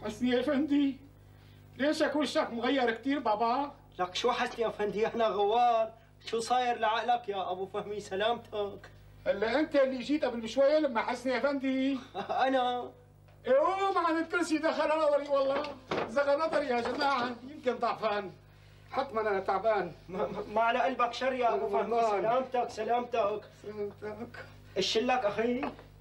حسني يا افندي، ليش اكون شك مغير كثير بابا؟ لك شو حسني يا افندي، احنا غوار. شو صاير لعقلك يا ابو فهمي؟ سلامتك. هلا انت اللي جيت قبل بشويه لما حسني يا افندي. انا قوم عن الكرسي، دخل نظري والله، زغل نظري يا جماعه، يمكن ضعفان. حتما انا تعبان. ما على قلبك شر يا ابو فهمي. سلامتك سلامتك. سلامتك. الشلك اخي؟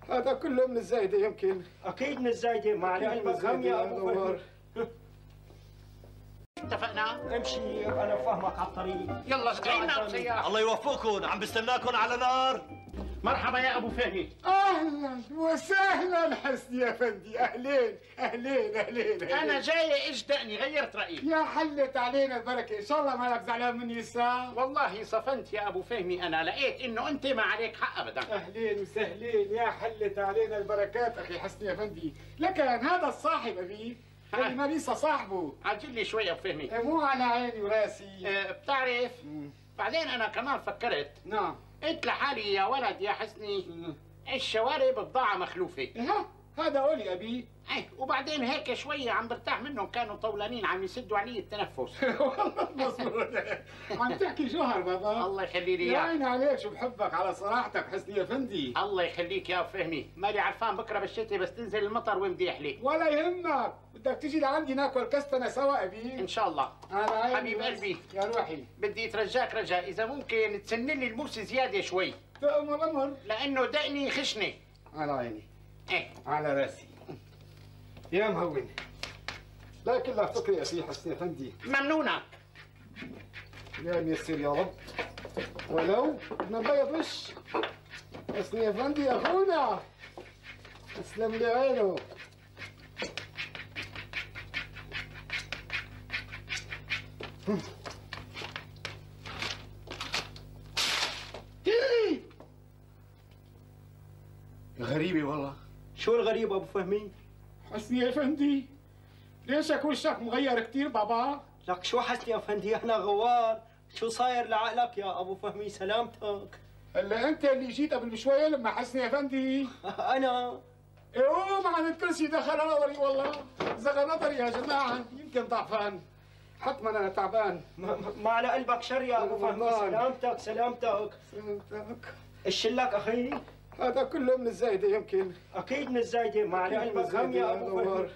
هذا كله من الزايده يمكن. اكيد من الزايده، ما على قلبك هم يا ابو فهمي. اتفقنا؟ امشي انا فاهمك على الطريق. يلا اسقعينا بسيارة. الله يوفقكم، عم بستناكم على نار. مرحبا يا ابو فهمي. اهلا وسهلا حسني يا افندي، اهلين اهلين اهلين. انا جاي اجدأني، غيرت رايي. يا حلت علينا البركه، ان شاء الله مالك زعلان مني لسه. والله صفنت يا ابو فهمي، انا لقيت انه انت ما عليك حق ابدا. اهلين وسهلين، يا حلت علينا البركات اخي حسني يا افندي. لكن هذا الصاحب ابي اللي ما لسه صاحبه. عجل لي شوي يا ابو فهمي. مو على عيني وراسي. بتعرف بعدين انا كمان فكرت. نعم. قلت لحالي يا ولد يا حسني، الشوارب بضاعة مخلوفة. ها هذا قولي ابي. وبعدين هيك شوية عم برتاح منهم، كانوا طولانين عم يسدوا علي التنفس. والله مظبوط. عم تحكي جوهر بابا. الله يخلي لي يا اياك. عيني عليك، شو بحبك على صراحتك حسني يا افندي. الله يخليك يا فهمي، مالي عرفان بكره بالشتاء بس تنزل المطر ومديح لي. ولا يهمك، بدك تيجي لعندي ناكل كستنه سوا ابي. ان شاء الله. على عيني حبيب قلبي يا روحي. بدي اترجاك رجاء، اذا ممكن تسن لي الموسى زياده شوي. تأمر امر. لانه دقني خشنه. على عيني. ايه على راسي. يا مهون. لا كلها فكرة يا اخي حسني افندي. ممنونك. يا ميسر يا رب. ولو بدنا نبيض وش. حسني افندي اخونا. اسلم لي عينه. غريبة والله. شو الغريب ابو فهمي؟ حسني يا افندي، ليش اكون شك مغير كثير بابا؟ لك شو حسني يا افندي، احنا غوار. شو صاير لعقلك يا ابو فهمي؟ سلامتك. هلا انت اللي جيت قبل بشويه لما حسني يا افندي. انا قوم عن الكرسي، دخل نظري والله، زغل نظري يا جماعه، يمكن ضعفان. حتما انا تعبان. ما على قلبك شر يا ابو فهمي. سلامتك سلامتك. سلامتك. الشلك اخي؟ هذا كله من الزايده يمكن. اكيد من الزايده، ما على قلبك هم يا ابو فهمي.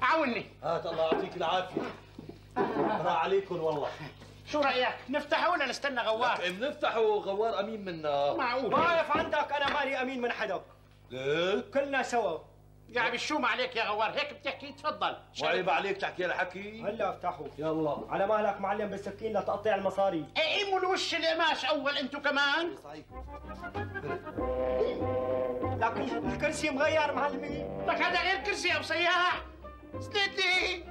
عاوني. هات الله يعطيك العافيه. راح عليكم والله. شو رايك نفتحه ولا نستنى غوار؟ بنفتحه غوار امين منا. معقول. واقف عندك، انا مالي امين من حدا. ليك؟ كلنا سوا. يا عم الشوم عليك يا غوار، هيك بتحكي؟ تفضل. وعيب عليك تحكي الحكي. هلا افتحوا. يلا على مهلك معلم بالسكين لتقطع المصاري. قيموا الوش القماش اول انتو كمان. لك الكرسي مغير معلمي. لك هذا غير كرسي يا ابو سياح. سندني.